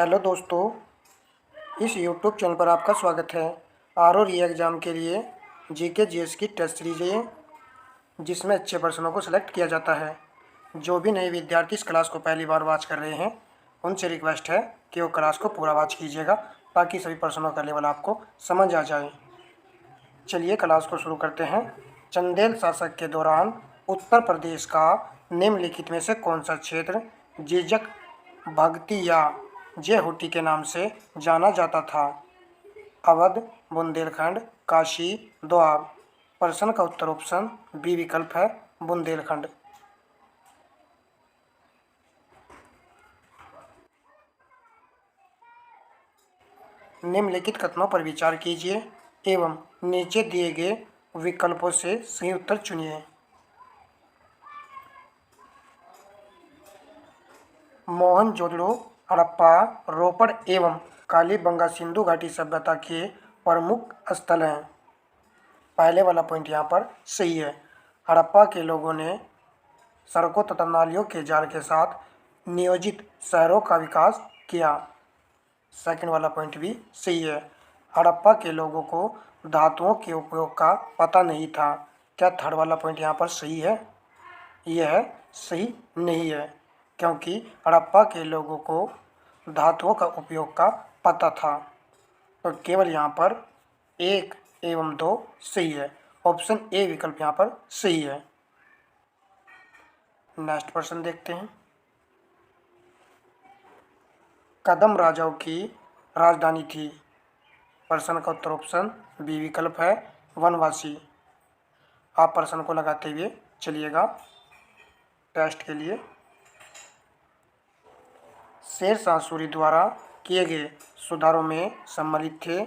Hello दोस्तों, इस YouTube channel पर आपका स्वागत है। आर री एग्ज़ाम के लिए जीके जीएस की टेस्ट सीरीज है, जिसमें अच्छे प्रश्नों को सिलेक्ट किया जाता है। जो भी नए विद्यार्थी इस क्लास को पहली बार वॉच कर रहे हैं, उनसे रिक्वेस्ट है कि वो क्लास को पूरा वॉच कीजिएगा, ताकि सभी प्रश्नों का लेवल आपको समझ आ जाए। चलिए क्लास को शुरू करते हैं। चंदेल शासक के दौरान उत्तर प्रदेश का निम्नलिखित में से कौन सा क्षेत्र जीजक भगती या जेहूटी के नाम से जाना जाता था? अवध, बुंदेलखंड, काशी, दोआब। प्रश्न का उत्तर ऑप्शन बी विकल्प है, बुंदेलखंड। निम्नलिखित कथनों पर विचार कीजिए एवं नीचे दिए गए विकल्पों से सही उत्तर चुनिए। मोहनजोदड़ो, हड़प्पा, रोपड़ एवं कालीबंगा सिंधु घाटी सभ्यता के प्रमुख स्थल हैं। पहले वाला पॉइंट यहाँ पर सही है। हड़प्पा के लोगों ने सड़कों तथा नालियों के जाल के साथ नियोजित शहरों का विकास किया। सेकंड वाला पॉइंट भी सही है। हड़प्पा के लोगों को धातुओं के उपयोग का पता नहीं था। क्या थर्ड वाला पॉइंट यहाँ पर सही है? यह सही नहीं है, क्योंकि हड़प्पा के लोगों को धातुओं का उपयोग का पता था। तो केवल यहाँ पर 1 एवं 2 सही है। ऑप्शन ए विकल्प यहाँ पर सही है। नेक्स्ट प्रश्न देखते हैं। कदम राजाओं की राजधानी थी। प्रश्न का उत्तर ऑप्शन बी विकल्प है, वनवासी। आप प्रश्न को लगाते हुए चलिएगा टेस्ट के लिए। शेरशाह सूरी द्वारा किए गए सुधारों में सम्मिलित थे।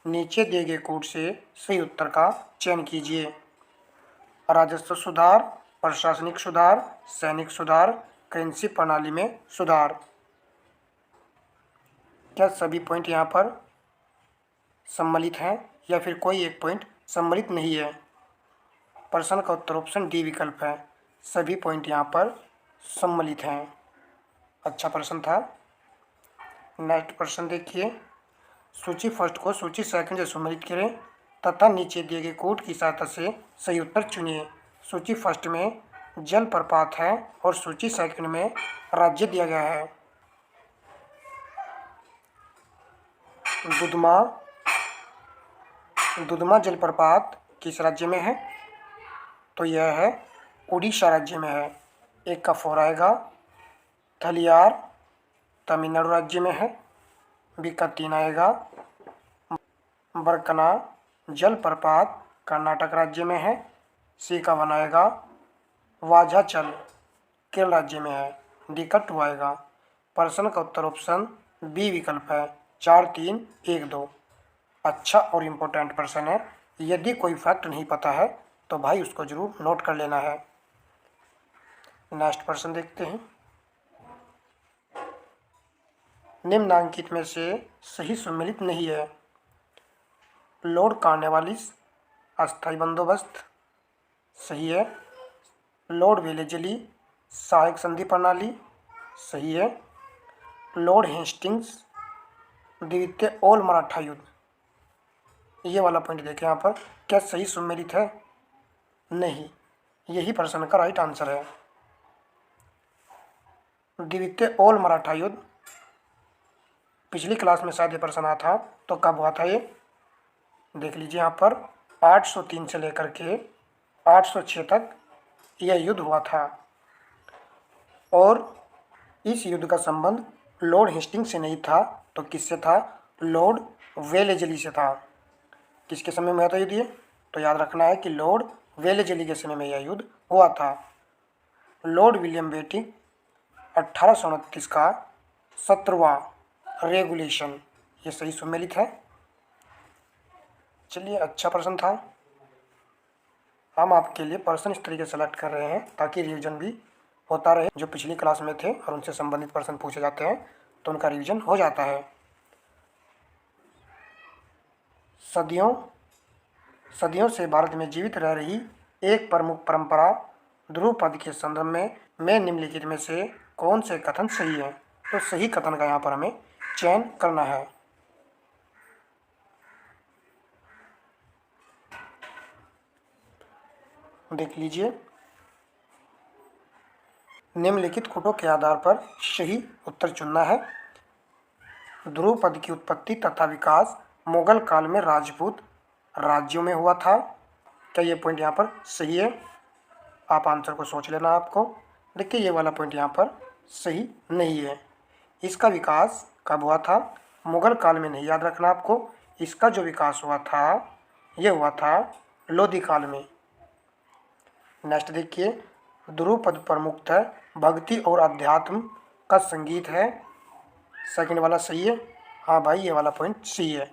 नीचे दिए गए कोड से सही उत्तर का चयन कीजिए। राजस्व सुधार, प्रशासनिक सुधार, सैनिक सुधार, करेंसी प्रणाली में सुधार। क्या सभी पॉइंट यहाँ पर सम्मिलित हैं या फिर कोई एक पॉइंट सम्मिलित नहीं है? प्रश्न का उत्तर ऑप्शन डी विकल्प है, सभी पॉइंट यहाँ पर सम्मिलित हैं। अच्छा प्रश्न था। नेक्स्ट प्रश्न देखिए। सूची फर्स्ट को सूची सेकंड से सम्मिलित करें तथा नीचे दिए गए कोड की सहायता से सही उत्तर चुनिए। सूची फर्स्ट में जलप्रपात है और सूची सेकंड में राज्य दिया गया है। दुधमा जलप्रपात किस राज्य में है? तो यह है उड़ीसा राज्य में है। एक का 4 आएगा। थलियार तमिलनाडु राज्य में है। बी का 3 आएगा। बरकना जलप्रपात कर्नाटक राज्य में है। सी का 1 आएगा। वाझाचल केरल राज्य में है। डी का 2 आएगा। प्रश्न का उत्तर ऑप्शन बी विकल्प है, 4 3 1 2। अच्छा और इम्पोर्टेंट प्रश्न है। यदि कोई फैक्ट नहीं पता है तो भाई उसको जरूर नोट कर लेना है। नेक्स्ट प्रश्न देखते हैं। निम्नांकित में से सही सम्मिलित नहीं है। लॉर्ड कॉर्नवालिस अस्थायी बंदोबस्त सही है। लॉर्ड वेलेजली सहायक संधि प्रणाली सही है। लॉर्ड हेस्टिंग्स द्वितीय ऑल मराठा युद्ध, ये वाला पॉइंट देखें यहाँ पर, क्या सही सम्मिलित है? नहीं, यही प्रश्न का राइट आंसर है। द्वितीय ऑल मराठा युद्ध पिछली क्लास में शायद ये प्रश्न आया था, तो कब हुआ था ये देख लीजिए। यहाँ पर 803 से लेकर के 806 तक यह युद्ध हुआ था और इस युद्ध का संबंध लॉर्ड हेस्टिंग्स से नहीं था, तो किससे था? लॉर्ड वेलेजली से था। किसके समय में हुआ था युद्ध ये? तो याद रखना है कि लॉर्ड वेलेजली के समय में यह युद्ध हुआ था। लॉर्ड विलियम बेटिंग 1829 का 17वां रेगुलेशन, ये सही सम्मिलित है। चलिए, अच्छा प्रश्न था। हम आपके लिए प्रश्न इस तरीके से सेलेक्ट कर रहे हैं ताकि रिवीजन भी होता रहे। जो पिछली क्लास में थे और उनसे संबंधित प्रश्न पूछे जाते हैं तो उनका रिवीजन हो जाता है। सदियों से भारत में जीवित रह रही एक प्रमुख परंपरा ध्रुपद के संदर्भ में निम्नलिखित में से कौन से कथन सही है? तो सही कथन का यहाँ पर हमें चयन करना है। देख लीजिए, निम्नलिखित कोटों के आधार पर सही उत्तर चुनना है। ध्रुव पद की उत्पत्ति तथा विकास मुगल काल में राजपूत राज्यों में हुआ था। क्या ये पॉइंट यहाँ पर सही है? आप आंसर को सोच लेना आपको। देखिए, ये वाला पॉइंट यहाँ पर सही नहीं है। इसका विकास कब हुआ था? मुगल काल में नहीं, याद रखना आपको। इसका जो विकास हुआ था ये हुआ था लोधी काल में। नेक्स्ट देखिए, ध्रुव पद प्रमुख है भक्ति और अध्यात्म का संगीत है। सेकंड वाला सही है। हाँ भाई, ये वाला पॉइंट सही है।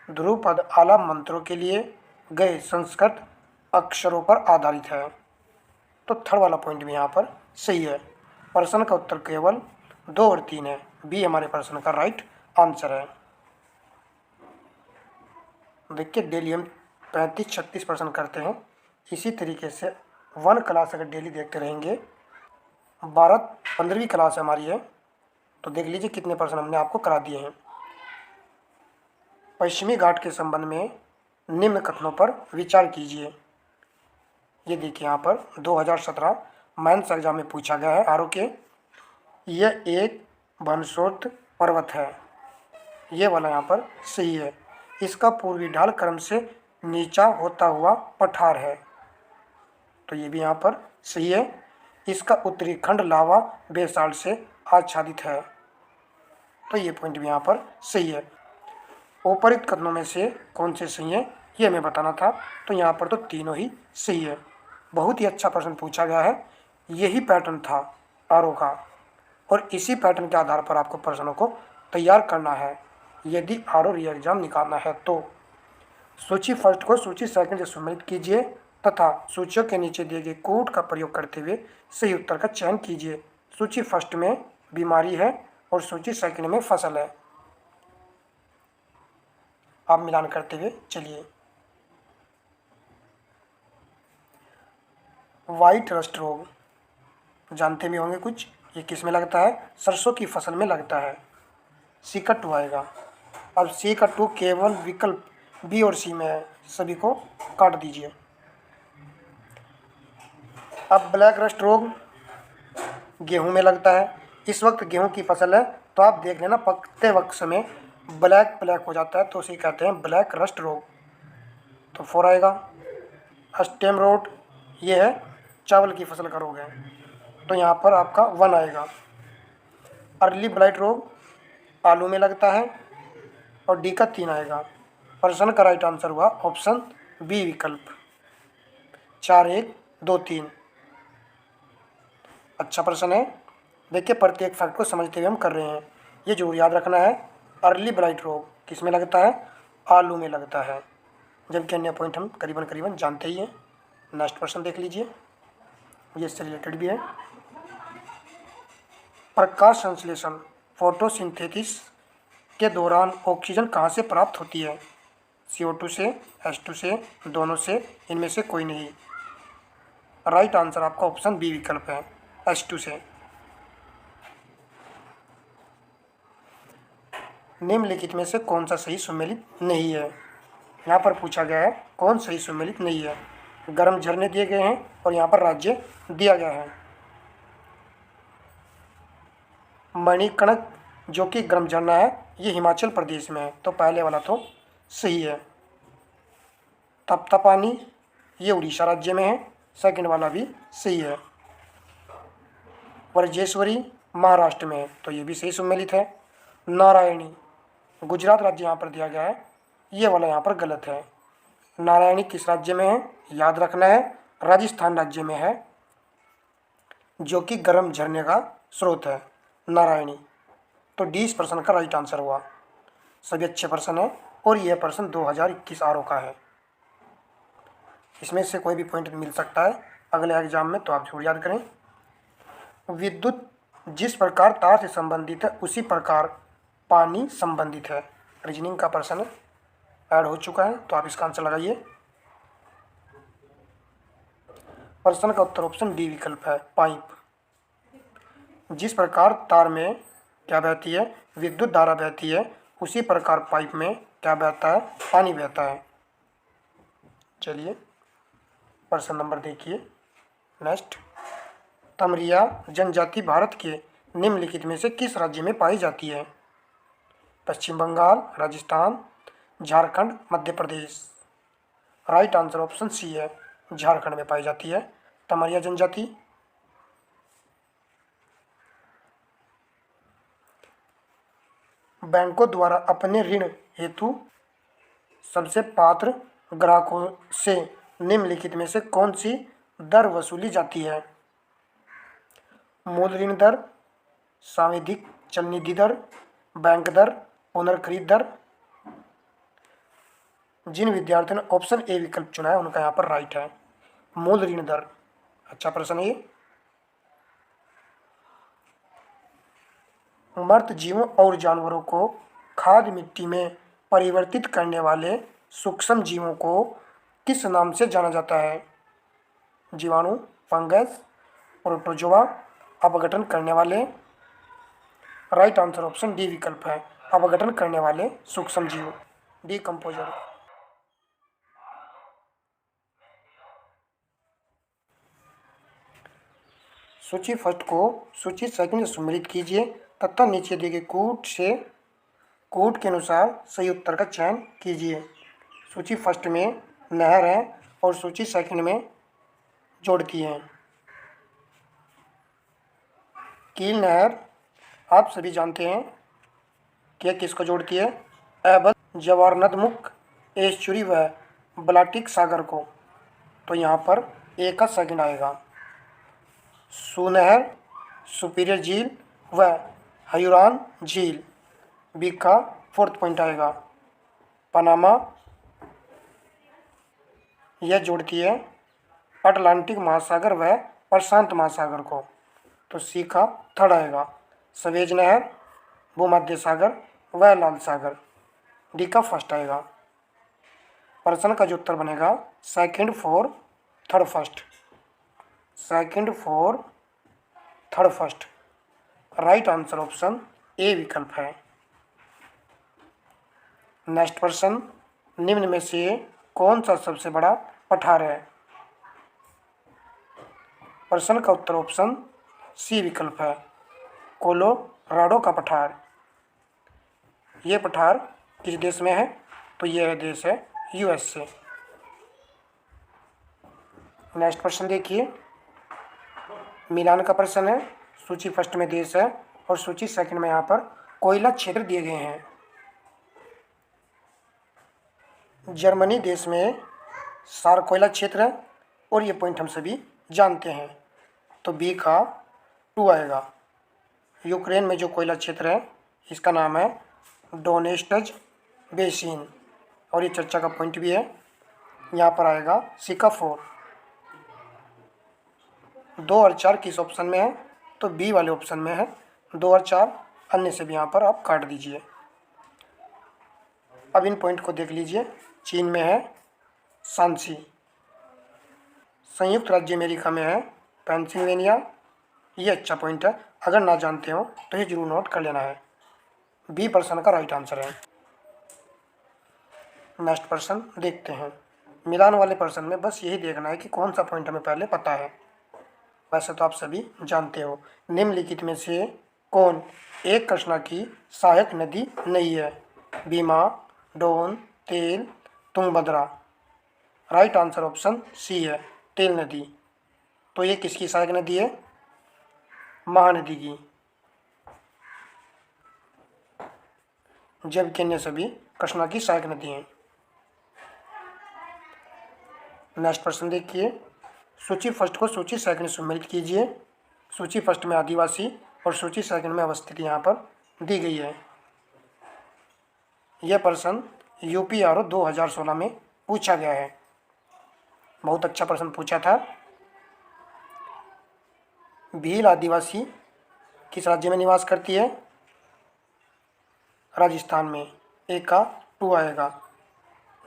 ध्रुव पद आलाप मंत्रों के लिए गए संस्कृत अक्षरों पर आधारित है। तो थर्ड वाला पॉइंट भी यहाँ पर सही है। प्रश्न का उत्तर केवल 2 और 3 है। बी हमारे प्रश्न का राइट आंसर है। देखिए, डेली हम 35-36 प्रश्न करते हैं। इसी तरीके से 1 क्लास अगर डेली देखते रहेंगे, 15वीं क्लास हमारी है, तो देख लीजिए कितने प्रश्न हमने आपको करा दिए हैं। पश्चिमी घाट के संबंध में निम्न कथनों पर विचार कीजिए। ये देखिए, यहाँ पर 2017 मेंस एग्जाम में पूछा गया है आर के। यह एक बनसोत पर्वत है। ये वाला यहाँ पर सही है। इसका पूर्वी ढाल क्रम से नीचा होता हुआ पठार है। तो ये भी यहाँ पर सही है। इसका उत्तरी खंड लावा बेसाल्ट से आच्छादित है। तो ये पॉइंट भी यहाँ पर सही है। ऊपरित कथनों में से कौन से सही है ये हमें बताना था। तो यहाँ पर तो तीनों ही सही है। बहुत ही अच्छा प्रश्न पूछा गया है। यही पैटर्न था आरओ का, और इसी पैटर्न के आधार पर आपको प्रश्नों को तैयार करना है यदि आरओ री एग्जाम निकालना है तो। सूची फर्स्ट को सूची सेकंड से सम्मिलित कीजिए तथा सूचियों के नीचे दिए गए कोड का प्रयोग करते हुए सही उत्तर का चयन कीजिए। सूची फर्स्ट में बीमारी है और सूची सेकंड में फसल है। आप मिलान करते हुए चलिए। व्हाइट रस्ट रोग जानते भी होंगे कुछ। ये किस में लगता है? सरसों की फसल में लगता है। C/2 आएगा। अब C/2 केवल विकल्प बी और सी में है, सभी को काट दीजिए। अब ब्लैक रस्ट रोग गेहूं में लगता है। इस वक्त गेहूं की फसल है, तो आप देख लेना पकते वक्त समय ब्लैक ब्लैक हो जाता है, तो उसे कहते हैं ब्लैक रस्ट रोग। तो 4 आएगा। स्टेम रोट ये है चावल की फसल का रोग है, तो यहाँ पर आपका 1 आएगा। अर्ली ब्लाइट रोग आलू में लगता है और डी का 3 आएगा। प्रश्न का राइट आंसर हुआ ऑप्शन बी विकल्प 4, 1, 2, 3। अच्छा प्रश्न है। देखिए, प्रत्येक फैक्ट को समझते हुए हम कर रहे हैं। ये जरूर याद रखना है। अर्ली ब्लाइट रोग किस में लगता है? आलू में लगता है, जबकि अन्य पॉइंट हम करीबन करीबन जानते ही हैं। नेक्स्ट प्रश्न देख लीजिए, ये इससे रिलेटेड भी है। प्रकाश संश्लेषण फोटोसिंथेसिस के दौरान ऑक्सीजन कहाँ से प्राप्त होती है? CO2 से, H2 से, दोनों से, इनमें से कोई नहीं। राइट आंसर आपका ऑप्शन बी विकल्प है, H2 से। निम्नलिखित में से कौन सा सही सुमेलित नहीं है? यहाँ पर पूछा गया है कौन सही सुमेलित नहीं है। गर्म झरने दिए गए हैं और यहाँ पर राज्य दिया गया है। मणिकर्णिक जो कि गर्म झरना है, ये हिमाचल प्रदेश में है, तो पहले वाला तो सही है। तप्तपानी ये उड़ीसा राज्य में है, सेकंड वाला भी सही है। वर्जेश्वरी महाराष्ट्र में है, तो ये भी सही सुमेलित है। नारायणी गुजरात राज्य यहाँ पर दिया गया है, ये वाला यहाँ पर गलत है। नारायणी किस राज्य में है? याद रखना है, राजस्थान राज्य में है, जो कि गर्म झरने का स्रोत है नारायणी। तो डी इस प्रश्न का राइट आंसर हुआ। सभी अच्छे प्रश्न है और यह प्रश्न 2021 आरओ का है। इसमें से कोई भी पॉइंट मिल सकता है अगले एग्जाम में, तो आप जरूर याद करें। विद्युत जिस प्रकार तार से संबंधित है उसी प्रकार पानी संबंधित है। रीजनिंग का प्रश्न ऐड हो चुका है, तो आप इसका आंसर लगाइए। प्रश्न का उत्तर ऑप्शन डी विकल्प है, पाइप। जिस प्रकार तार में क्या बहती है, विद्युत धारा बहती है, उसी प्रकार पाइप में क्या बहता है, पानी बहता है। चलिए प्रश्न नंबर देखिए नेक्स्ट। तमरिया जनजाति भारत के निम्नलिखित में से किस राज्य में पाई जाती है? पश्चिम Bengal, Rajasthan, Jharkhand, Madhya Pradesh. Right answer option C है, झारखंड में पाई जाती है तमरिया जनजाति। बैंकों द्वारा अपने ऋण हेतु सबसे पात्र ग्राहकों से निम्नलिखित में से कौन सी दर वसूली जाती है? मूल ऋण दर, सांविधिक चलनिधि दर, बैंक दर, पुनर्खरीद दर। जिन विद्यार्थियों ने ऑप्शन ए विकल्प चुना है उनका यहाँ पर राइट है, मूल ऋण दर। अच्छा प्रश्न है ये। मृत जीवों और जानवरों को खाद्य मिट्टी में परिवर्तित करने वाले सूक्ष्म जीवों को किस नाम से जाना जाता है? जीवाणु, फंगस, प्रोटोजोआ, अपघटन करने वाले। राइट आंसर ऑप्शन डी विकल्प है, अपघटन करने वाले सूक्ष्म जीव, डीकम्पोजर। सूची फर्स्ट को सूची सेकंड से सम्मिलित कीजिए तथा नीचे दिए गए कूट के अनुसार सही उत्तर का चयन कीजिए। सूची फर्स्ट में नहर है और सूची सेकंड में जोड़ती है। कील नहर आप सभी जानते हैं कि किसको जोड़ती है, एबल, जवारनदमुख, एस्चुरी व बाल्टिक सागर को। तो यहाँ पर ए का सेकंड आएगा। सुनहर, सुपीरियर झील व हयूरान झील, बी का फोर्थ पॉइंट आएगा। पनामा, यह जोड़ती है अटलांटिक महासागर व प्रशांत महासागर को। तो सी का थर्ड आएगा। सवेज नहर, भूमध्य सागर व लाल सागर, डी का फर्स्ट आएगा। प्रश्न का जो उत्तर बनेगा second four third first, second four third first. Right answer option A विकल्प है। नेक्स्ट प्रश्न, निम्न में से कौन सा सबसे बड़ा पठार है? प्रश्न का उत्तर ऑप्शन सी विकल्प है, कोलोराडो का पठार। ये पठार किस देश में है? तो यह देश है यूएसए। नेक्स्ट प्रश्न देखिए, मिलान का प्रश्न है। सूची फर्स्ट में देश है और सूची सेकंड में यहाँ पर कोयला क्षेत्र दिए गए हैं। जर्मनी देश में सार कोयला क्षेत्र है और ये पॉइंट हम सभी जानते हैं। तो बी का 2 आएगा। यूक्रेन में जो कोयला क्षेत्र है इसका नाम है डोनेस्टज बेसिन और ये चर्चा का पॉइंट भी है। यहाँ पर आएगा सी का 4। 2 और 4 किस ऑप्शन में है? तो बी वाले ऑप्शन में है। 2 और 4 अन्य से भी यहाँ पर आप काट दीजिए। अब इन पॉइंट को देख लीजिए। चीन में है सांसी, संयुक्त राज्य अमेरिका में है पेंसिल्वेनिया। ये अच्छा पॉइंट है, अगर ना जानते हो तो ये जरूर नोट कर लेना है। बी प्रश्न का राइट आंसर है। नेक्स्ट प्रश्न देखते हैं। मिलान वाले प्रश्न में बस यही देखना है कि कौन सा पॉइंट हमें पहले पता है। वैसे तो आप सभी जानते हो। निम्नलिखित में से कौन एक कृष्णा की सहायक नदी नहीं है? Bhima, Don, Tel, Tungabhadra. Right answer option C है, तेल नदी। तो ये किसकी सहायक नदी है? महानदी की। जबकि अन्य सभी कृष्णा की सहायक नदी हैं। नेक्स्ट प्रश्न देखिए। सूची फर्स्ट को सूची सेकंड से सम्मिलित कीजिए। सूची फर्स्ट में आदिवासी और सूची सेकंड में अवस्थित यहाँ पर दी गई है। यह प्रश्न यूपीआरओ 2016 में पूछा गया है। बहुत अच्छा प्रश्न पूछा था। भील आदिवासी किस राज्य में निवास करती है? राजस्थान में। ए का 2 आएगा।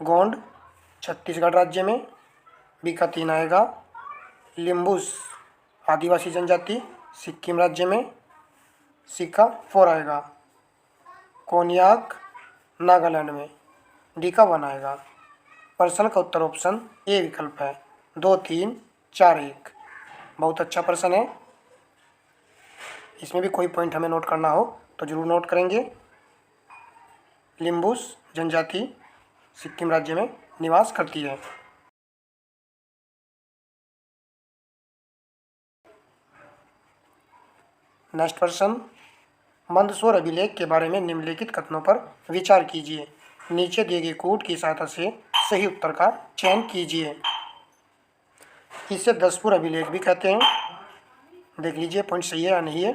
गोंड छत्तीसगढ़ राज्य में, बी का 3 आएगा। लिम्बुस आदिवासी जनजाति सिक्किम राज्य में, सी का 4 आएगा। कोनियाक नागालैंड में, डी का 1 आएगा। प्रश्न का उत्तर ऑप्शन ए विकल्प है। 2, 3, 4, 1। बहुत अच्छा प्रश्न है। इसमें भी कोई पॉइंट हमें नोट करना हो तो जरूर नोट करेंगे। लिम्बूस जनजाति सिक्किम राज्य में निवास करती है। नेक्स्ट प्रश्न, मंदसौर अभिलेख के बारे में निम्नलिखित कथनों पर विचार कीजिए। नीचे दिए गए कोड की सहायता से सही उत्तर का चयन कीजिए। इसे दसपुर अभिलेख भी कहते हैं। देख लीजिए पॉइंट सही है या नहीं है।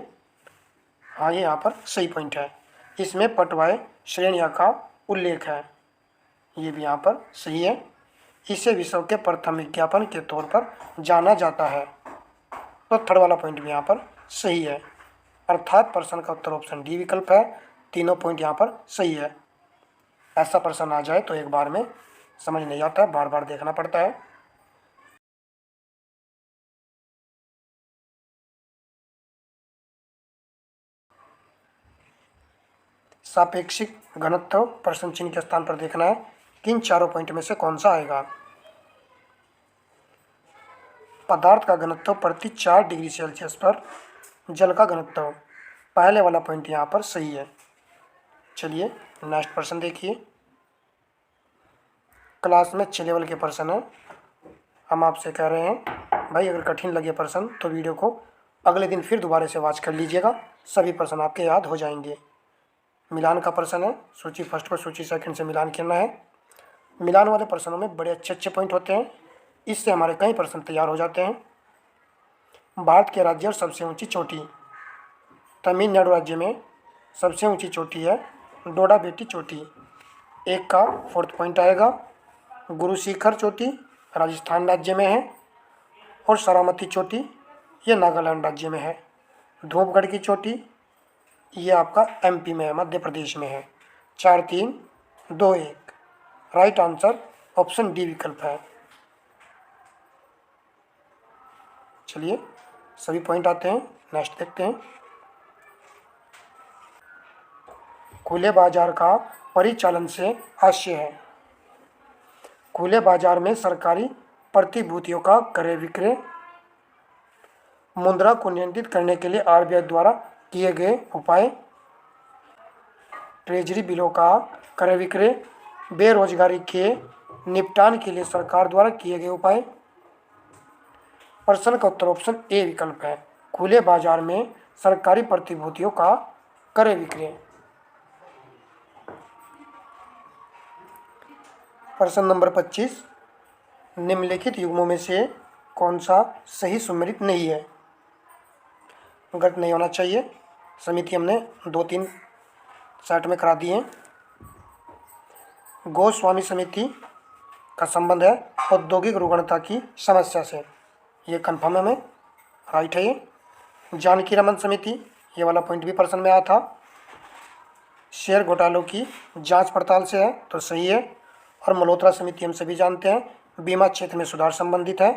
हाँ, ये यहाँ पर सही पॉइंट है। इसमें पटवाय श्रेणियाँ का उल्लेख है, ये भी यहाँ पर सही है। इसे विश्व के प्रथम विज्ञापन के तौर पर जाना जाता है, तो थर्ड वाला पॉइंट भी यहाँ पर सही है। अर्थात प्रश्न का उत्तर ऑप्शन डी विकल्प है। तीनों पॉइंट यहाँ पर सही है। ऐसा प्रश्न आ जाए तो एक बार में समझ नहीं आता है, बार बार देखना पड़ता है। सापेक्षिक घनत्व प्रश्न चिन्ह के स्थान पर देखना है किन चारों पॉइंट में से कौन सा आएगा। पदार्थ का घनत्व प्रति 4 डिग्री सेल्सियस पर जल का घनत्व, पहले वाला पॉइंट यहाँ पर सही है। चलिए नेक्स्ट प्रश्न देखिए। क्लास में 6 लेवल के प्रश्न है। हम आपसे कह रहे हैं भाई अगर कठिन लगे प्रश्न तो वीडियो को अगले दिन फिर दोबारा से वॉच कर लीजिएगा, सभी प्रश्न आपके याद हो जाएंगे। मिलान का प्रश्न है, सूची फर्स्ट को सूची सेकंड से मिलान करना है। मिलान वाले प्रश्नों में बड़े अच्छे अच्छे पॉइंट होते हैं, इससे हमारे कई प्रश्न तैयार हो जाते हैं। भारत के राज्य और सबसे ऊंची चोटी, तमिलनाडु राज्य में सबसे ऊंची चोटी है डोडा बेटी चोटी, 1 का 4th पॉइंट आएगा। गुरु शिखर चोटी राजस्थान राज्य में है, और सरामती चोटी ये नागालैंड राज्य में है। धूपगढ़ की चोटी ये आपका एमपी में है, मध्य प्रदेश में है। 4, 3, 2, 1। राइट आंसर ऑप्शन डी विकल्प है। चलिए सभी पॉइंट आते हैं, नेक्स्ट देखते हैं। खुले बाजार का परिचालन से आशय है। खुले बाजार में सरकारी प्रतिभूतियों का क्रय विक्रय, मुद्रा को नियंत्रित करने के लिए आरबीआई द्वारा किए गए उपाय, ट्रेजरी बिलों का क्रय विक्रय, बेरोजगारी के निपटान के लिए सरकार द्वारा किए गए उपाय। प्रश्न का उत्तर ऑप्शन ए विकल्प है। खुले बाजार में सरकारी प्रतिभूतियों का क्रय विक्रय। प्रश्न नंबर 25, निम्नलिखित युग्मों में से कौन सा सही सुमेलित नहीं है। गलत नहीं होना चाहिए। समिति हमने 2-3 सेट में करा दी है। गोस्वामी समिति का संबंध है औद्योगिक रुग्णता की समस्या से, ये कन्फर्म है, हमें राइट है ये। जानकी रमन समिति, ये वाला पॉइंट भी प्रश्न में आया था। शेयर घोटालों की जांच पड़ताल से है, तो सही है। और मल्होत्रा समिति हम सभी जानते हैं बीमा क्षेत्र में सुधार संबंधित है।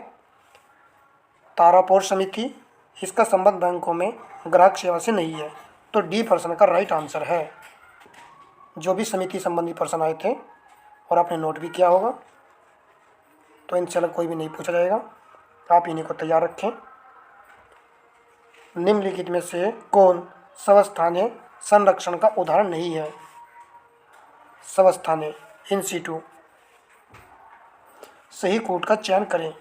तारापोर समिति, इसका संबंध बैंकों में ग्राहक सेवा से नहीं है, तो डी प्रश्न का राइट आंसर है। जो भी समिति संबंधी प्रश्न आए थे और आपने नोट भी किया होगा, तो इनसे अलग कोई भी नहीं पूछा जाएगा, आप इन्हीं को तैयार रखें। निम्नलिखित में से कौन स्वस्थानीय संरक्षण का उदाहरण नहीं है। स्वस्थानीय इन सीटू, सही कोड का चयन करें।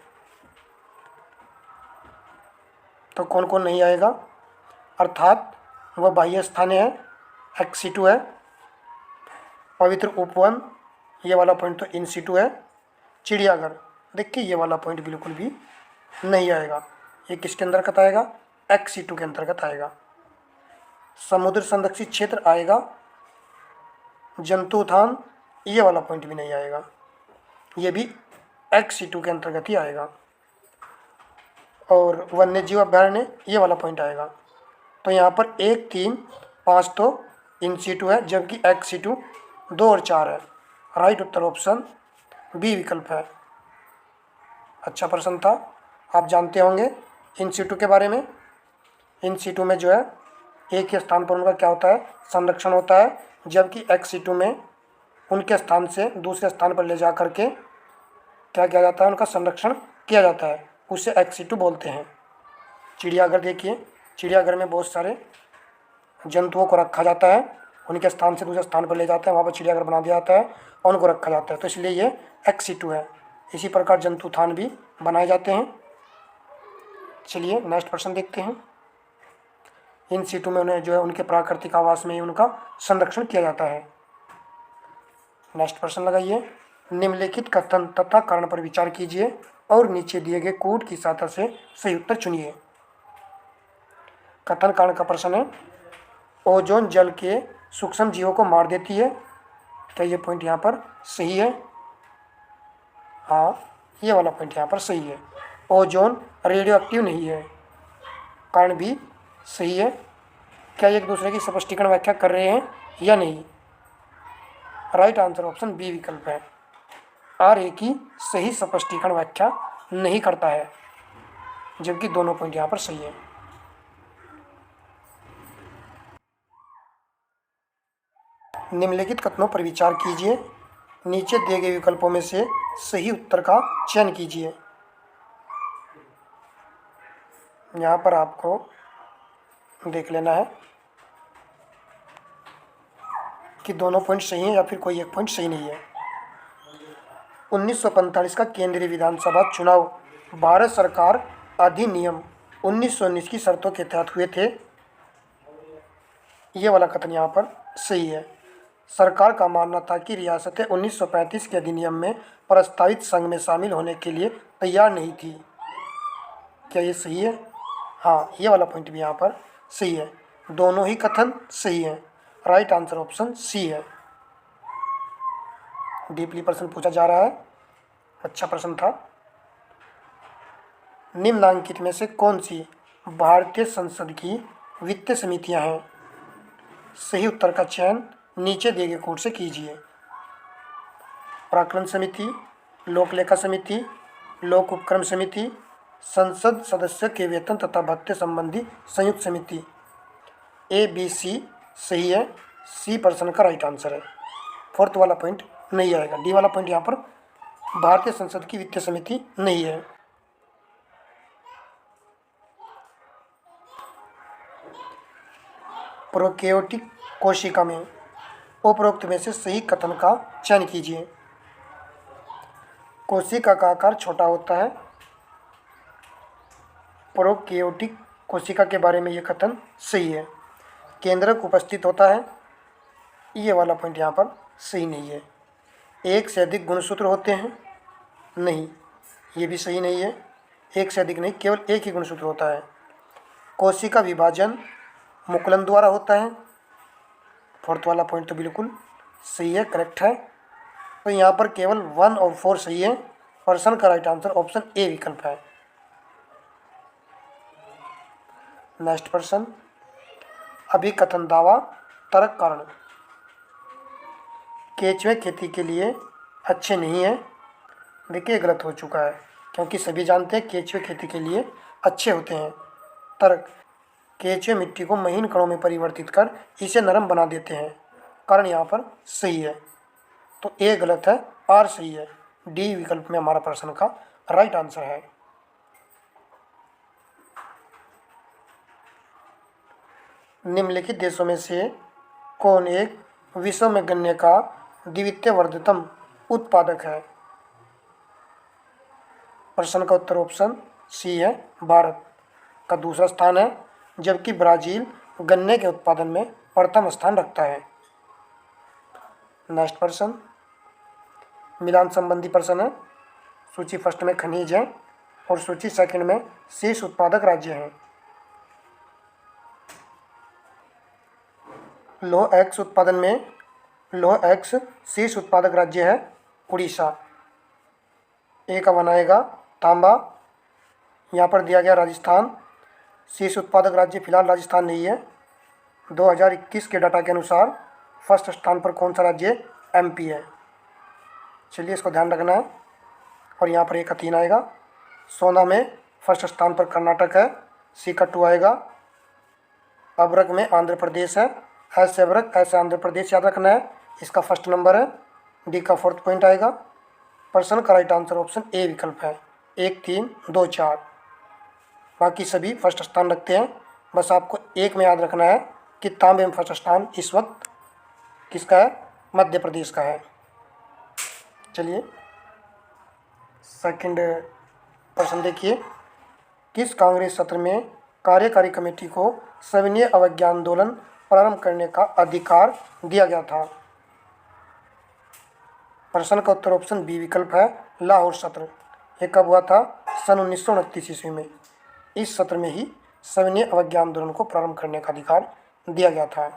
तो कौन कौन नहीं आएगा, अर्थात वह बाह्य स्थानीय है, एक्स-सीटू है। पवित्र उपवन, ये वाला पॉइंट तो इन सीटू है। चिड़ियाघर, देखिए ये वाला पॉइंट बिल्कुल भी नहीं आएगा, ये किसके अंतर्गत आएगा, एक्स-सीटू के अंतर्गत आएगा। समुद्र संरक्षित क्षेत्र आएगा। जंतु उद्यान, ये वाला पॉइंट भी नहीं आएगा, ये भी एक्स-सीटू के अंतर्गत ही आएगा। और वन्य जीव अभ्यारण्य, ये वाला पॉइंट आएगा। तो यहाँ पर 1, 3, 5 तो इन सीटू है, जबकि एक्स-सीटू 2 और 4 है। राइट उत्तर ऑप्शन बी विकल्प है। अच्छा प्रश्न था, आप जानते होंगे इन सीटू के बारे में। इन सीटू में जो है एक के स्थान पर उनका क्या होता है, संरक्षण होता है, जबकि XC2 में उनके स्थान से दूसरे स्थान पर ले जा करके क्या किया जाता है, उनका संरक्षण किया जाता है, उसे XC2 बोलते हैं। चिड़ियाघर देखिए, चिड़ियाघर में बहुत सारे जंतुओं को रखा जाता है, उनके स्थान से दूसरे स्थान पर ले जाते हैं, वहाँ पर चिड़ियाघर बना दिया जाता है और उनको रखा जाता है, तो इसलिए ये XC2 है। इसी प्रकार जंतुथान भी बनाए जाते हैं। चलिए नेक्स्ट प्रश्न देखते हैं। इन सीटों में उन्हें जो है उनके प्राकृतिक आवास में ही उनका संरक्षण किया जाता है। नेक्स्ट प्रश्न लगाइए। निम्नलिखित कथन तथा कारण पर विचार कीजिए और नीचे दिए गए कोड की सहायता से सही उत्तर चुनिए। कथन कारण का प्रश्न है, ओजोन जल के सूक्ष्म जीवों को मार देती है। क्या ये पॉइंट यहाँ पर सही है? हाँ, ये वाला पॉइंट यहाँ पर सही है। ओजोन रेडियो एक्टिव नहीं है, कारण भी सही है। क्या एक दूसरे की स्पष्टीकरण व्याख्या कर रहे हैं या नहीं? राइट आंसर ऑप्शन बी विकल्प है। आर की सही स्पष्टीकरण व्याख्या नहीं करता है, जबकि दोनों पॉइंट यहाँ पर सही है। निम्नलिखित कथनों पर विचार कीजिए, नीचे दिए गए विकल्पों में से सही उत्तर का चयन कीजिए। यहाँ पर आपको देख लेना है कि दोनों पॉइंट सही हैं या फिर कोई एक पॉइंट सही नहीं है। 1945 का केंद्रीय विधानसभा चुनाव भारत सरकार अधिनियम 1919 की शर्तों के तहत हुए थे। ये वाला कथन यहाँ पर सही है। सरकार का मानना था कि रियासतें 1935 के अधिनियम में प्रस्तावित संघ में शामिल होने के लिए तैयार नहीं थी। क्या ये सही है? हाँ, ये वाला पॉइंट भी यहाँ पर सही है। दोनों ही कथन सही है। राइट आंसर ऑप्शन सी है। डीपली प्रश्न पूछा जा रहा है, अच्छा प्रश्न था। निम्नलिखित में से कौन सी भारतीय संसद की वित्तीय समितियां हैं? सही उत्तर का चयन नीचे दिए गए कोड से कीजिए। प्राक्कलन समिति, लोक लेखा समिति, लोक उपक्रम समिति, संसद सदस्य के वेतन तथा भत्ते संबंधी संयुक्त समिति। ए बी सी सही है, सी प्रश्न का राइट आंसर है। फोर्थ वाला पॉइंट नहीं आएगा। डी वाला पॉइंट यहाँ पर भारतीय संसद की वित्तीय समिति नहीं है। प्रोकैरियोटिक कोशिका में उपरोक्त में से सही कथन का चयन कीजिए। कोशिका का आकार छोटा होता है। प्रोकैरियोटिक कोशिका के बारे में यह कथन सही है। केंद्रक उपस्थित होता है। ये वाला पॉइंट यहाँ पर सही नहीं है। एक से अधिक गुणसूत्र होते हैं, नहीं, ये भी सही नहीं है। एक से अधिक नहीं, केवल एक ही गुणसूत्र होता है। कोशिका विभाजन मुकुलन द्वारा होता है। फोर्थ वाला पॉइंट तो बिल्कुल सही है, करेक्ट है। तो यहाँ पर केवल 1 और 4 सही है। प्रश्न का राइट आंसर ऑप्शन ए विकल्प है। नेक्स्ट प्रश्न, अभिकथन दावा तर्क कारण केंचुए खेती के लिए अच्छे नहीं है। देखिए गलत हो चुका है, क्योंकि सभी जानते हैं केंचुए खेती के लिए अच्छे होते हैं। तर्क, केंचुए मिट्टी को महीन कणों में परिवर्तित कर इसे नरम बना देते हैं। कारण यहाँ पर सही है, तो ए गलत है, आर सही है। डी विकल्प में हमारा प्रश्न का राइट आंसर है। निम्नलिखित देशों में से कौन एक विश्व में गन्ने का द्वितीय वर्धतम उत्पादक है? प्रश्न का उत्तर ऑप्शन सी है, भारत का दूसरा स्थान है, जबकि ब्राज़ील गन्ने के उत्पादन में प्रथम स्थान रखता है। नेक्स्ट प्रश्न मिलान संबंधी प्रश्न है। सूची फर्स्ट में खनिज है और सूची सेकंड में शीर्ष उत्पादक राज्य हैं। लौह एक्स उत्पादन में लौह एक्स शीर्ष उत्पादक राज्य है उड़ीसा। ए का बनाएगा तांबा। यहाँ पर दिया गया राजस्थान शीर्ष उत्पादक राज्य, फिलहाल राजस्थान नहीं है। 2021 के डाटा के अनुसार फर्स्ट स्थान पर कौन सा राज्य? एमपी है। चलिए इसको ध्यान रखना है। और यहाँ पर 1 का 3 आएगा। सोना में फर्स्ट स्थान पर कर्नाटक है, सी का 2 आएगा। अभ्रक में आंध्र प्रदेश है। ऐसे अभ्रक ऐसे आंध्र प्रदेश याद रखना है। इसका फर्स्ट नंबर है। डी का फोर्थ पॉइंट आएगा। प्रश्न का राइट आंसर ऑप्शन ए विकल्प है। 1, 3, 2, 4। बाकी सभी फर्स्ट स्थान रखते हैं। बस आपको एक में याद रखना है कि तांबे में फर्स्ट स्थान इस वक्त किसका है? मध्य प्रदेश का है। चलिए सेकंड प्रश्न देखिए। किस कांग्रेस सत्र में कार्यकारी कमेटी को सविनय अवज्ञा आंदोलन प्रारंभ करने का अधिकार दिया गया था? प्रश्न का उत्तर ऑप्शन बी विकल्प है। लाहौर सत्र। ये कब हुआ था? सन 1929 ईस्वी में। इस सत्र में ही सविनय अवज्ञा आंदोलन को प्रारंभ करने का अधिकार दिया गया था।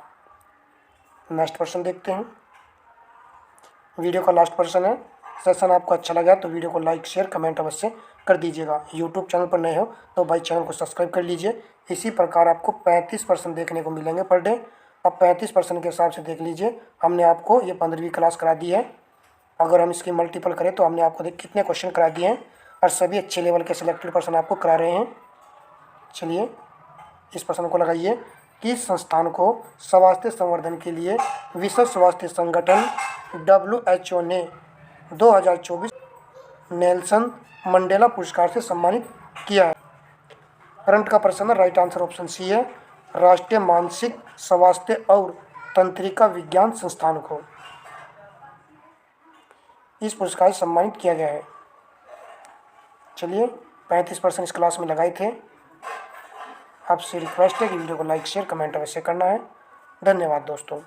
नेक्स्ट प्रश्न देखते हैं। वीडियो का लास्ट प्रश्न है। सेशन आपको अच्छा लगा तो वीडियो को लाइक शेयर कमेंट अवश्य कर दीजिएगा। यूट्यूब चैनल पर नए हो तो भाई चैनल को सब्सक्राइब कर लीजिए। इसी प्रकार आपको 35 प्रश्न देखने को मिलेंगे पर डे। अब 35 प्रश्न के हिसाब से देख लीजिए। हमने आपको ये 15वीं क्लास करा दी है। अगर हम इसकी मल्टीपल करें तो हमने आपको कितने क्वेश्चन करा दिए हैं और सभी अच्छे लेवल के सिलेक्टेड प्रश्न आपको करा रहे हैं। चलिए इस प्रश्न को लगाइए। किस संस्थान को स्वास्थ्य संवर्धन के लिए विश्व स्वास्थ्य संगठन WHO ने 2024 नेल्सन मंडेला पुरस्कार से सम्मानित किया है? करंट का प्रश्न है। राइट आंसर ऑप्शन सी है। राष्ट्रीय मानसिक स्वास्थ्य और तंत्रिका विज्ञान संस्थान को इस पुरस्कार से सम्मानित किया गया है। चलिए 35% इस क्लास में लगाए थे। आपसे रिक्वेस्ट है कि वीडियो को लाइक शेयर कमेंट अवश्य करना है। धन्यवाद दोस्तों।